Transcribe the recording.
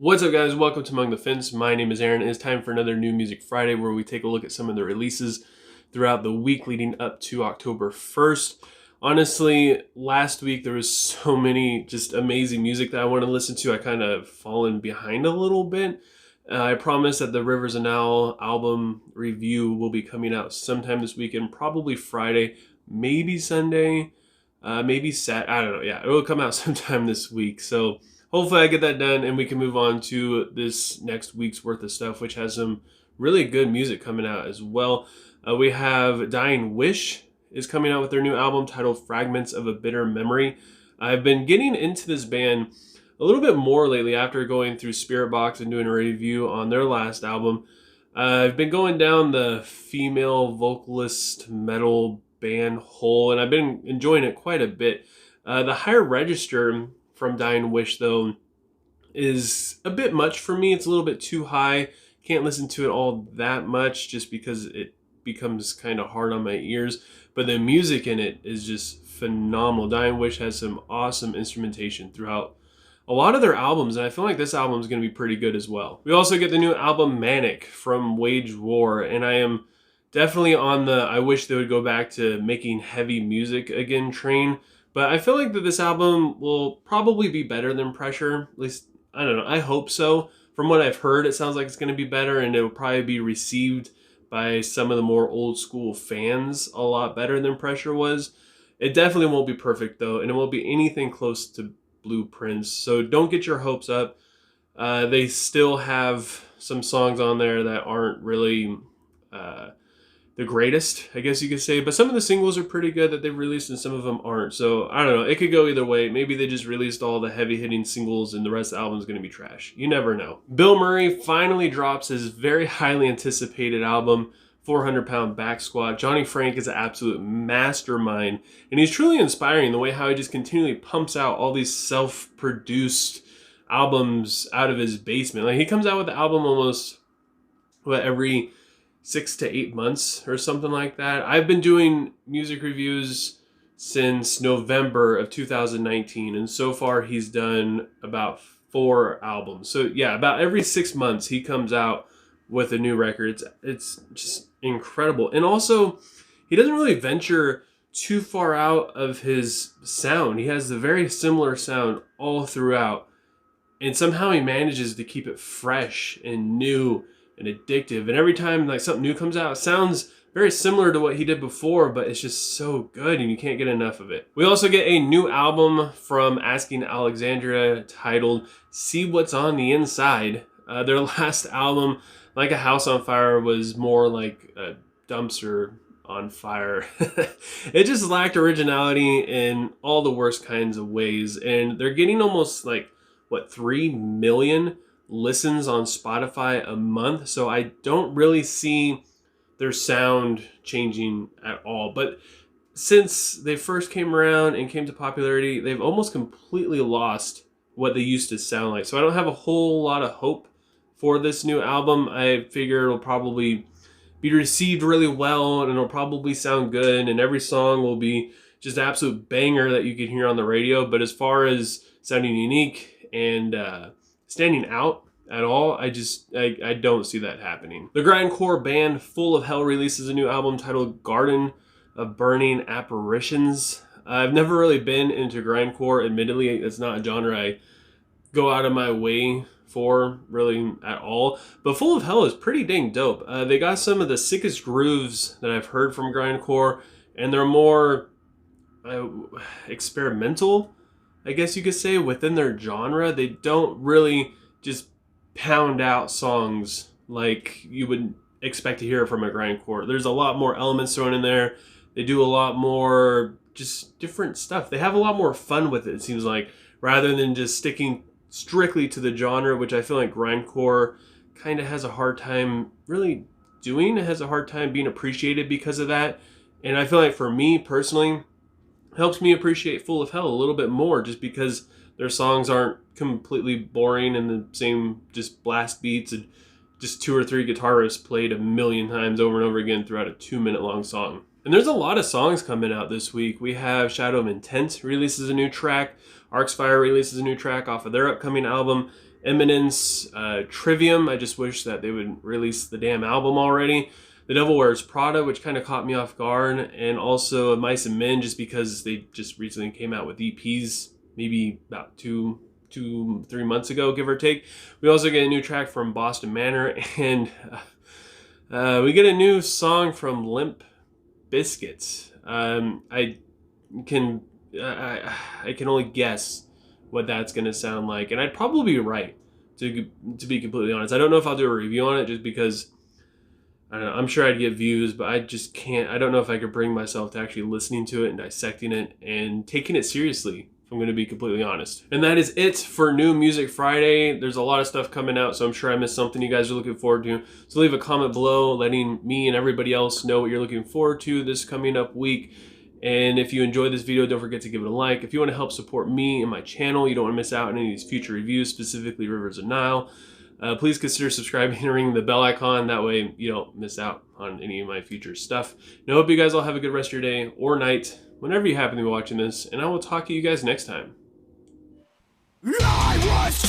What's up, guys? Welcome to Among the Fence. My name is Aaron. It's time for another New Music Friday where we take a look at some of the releases throughout the week leading up to October 1st. Honestly, last week there was so many just amazing music that I want to listen to. I kind of fallen behind a little bit. I promise that the Rivers and Owl album review will be coming out sometime this weekend, probably Friday, maybe Sunday, maybe Saturday. I don't know. Yeah, it will come out sometime this week. So hopefully I get that done and we can move on to this next week's worth of stuff, which has some really good music coming out as well. We have Dying Wish is coming out with their new album titled Fragments of a Bitter Memory. I've been getting into this band a little bit more lately after going through Spirit Box and doing a review on their last album. I've been going down the female vocalist metal band hole, and I've been enjoying it quite a bit. The higher register from Dying Wish, though, is a bit much for me. It's a little bit too high. Can't listen to it all that much just because it becomes kind of hard on my ears. But the music in it is just phenomenal. Dying Wish has some awesome instrumentation throughout a lot of their albums, and I feel like this album is going to be pretty good as well. We also get the new album Manic from Wage War, and I am definitely on the I wish they would go back to making heavy music again train. But I feel like that this album will probably be better than Pressure. At least, I don't know, I hope so. From what I've heard, it sounds like it's going to be better, and it will probably be received by some of the more old school fans a lot better than Pressure was. It definitely won't be perfect, though, and it won't be anything close to Blueprints. So don't get your hopes up. They still have some songs on there that aren't really the greatest, I guess you could say, but some of the singles are pretty good that they've released and some of them aren't. So I don't know, it could go either way. Maybe they just released all the heavy hitting singles and the rest of the album is going to be trash. You never know. Bilmuri finally drops his very highly anticipated album, 400-Pound Backsquat. Johnny Frank is an absolute mastermind, and he's truly inspiring the way how he just continually pumps out all these self-produced albums out of his basement. Like, he comes out with the album almost every 6 to 8 months or something like that. I've been doing music reviews since November of 2019, and so far he's done about 4 albums. So yeah, about every 6 months he comes out with a new record. It's just incredible. And also, he doesn't really venture too far out of his sound. He has a very similar sound all throughout, and somehow he manages to keep it fresh and new and addictive. And every time like something new comes out, it sounds very similar to what he did before, but it's just so good and you can't get enough of it. We also get a new album from Asking Alexandria titled See What's on the Inside. Their last album, Like a House on Fire, was more like a dumpster on fire. It just lacked originality in all the worst kinds of ways, and they're getting almost like 3 million listens on Spotify a month, so I don't really see their sound changing at all. But since they first came around and came to popularity, they've almost completely lost what they used to sound like. So I don't have a whole lot of hope for this new album. I figure it'll probably be received really well, and it'll probably sound good, and every song will be just an absolute banger that you can hear on the radio. But as far as sounding unique and standing out at all, I don't see that happening. The grindcore band Full of Hell releases a new album titled Garden of Burning Apparitions. I've never really been into grindcore. Admittedly, it's not a genre I go out of my way for really at all, but Full of Hell is pretty dang dope. They got some of the sickest grooves that I've heard from grindcore, and they're more experimental, I guess you could say, within their genre. They don't really just pound out songs like you would expect to hear from a grindcore. There's a lot more elements thrown in there. They do a lot more just different stuff. They have a lot more fun with it, it seems like, rather than just sticking strictly to the genre, which I feel like grindcore kind of has a hard time really doing. It has a hard time being appreciated because of that. And I feel like for me personally, it helps me appreciate Full of Hell a little bit more, just because their songs aren't completely boring and the same just blast beats and just 2 or 3 guitarists played a million times over and over again throughout a 2-minute long song. And there's a lot of songs coming out this week. We have Shadow of Intent releases a new track. Arcsfire releases a new track off of their upcoming album. Eminence, Trivium. I just wish that they would release the damn album already. The Devil Wears Prada, which kind of caught me off guard, and also Mice and Men, just because they just recently came out with EPs, maybe about 3 months ago, give or take. We also get a new track from Boston Manor, and we get a new song from Limp Bizkit. I can only guess what that's going to sound like, and I'd probably be right, to be completely honest. I don't know if I'll do a review on it, just because, I don't know, I'm sure I'd get views, but I just can't. I don't know if I could bring myself to actually listening to it and dissecting it and taking it seriously, if I'm going to be completely honest. And that is it for New Music Friday. There's a lot of stuff coming out, so I'm sure I missed something you guys are looking forward to. So leave a comment below letting me and everybody else know what you're looking forward to this coming up week. And if you enjoyed this video, don't forget to give it a like. If you want to help support me and my channel, you don't want to miss out on any of these future reviews, specifically Rivers of Nile, please consider subscribing and ringing the bell icon. That way you don't miss out on any of my future stuff. And I hope you guys all have a good rest of your day or night, whenever you happen to be watching this, and I will talk to you guys next time. I was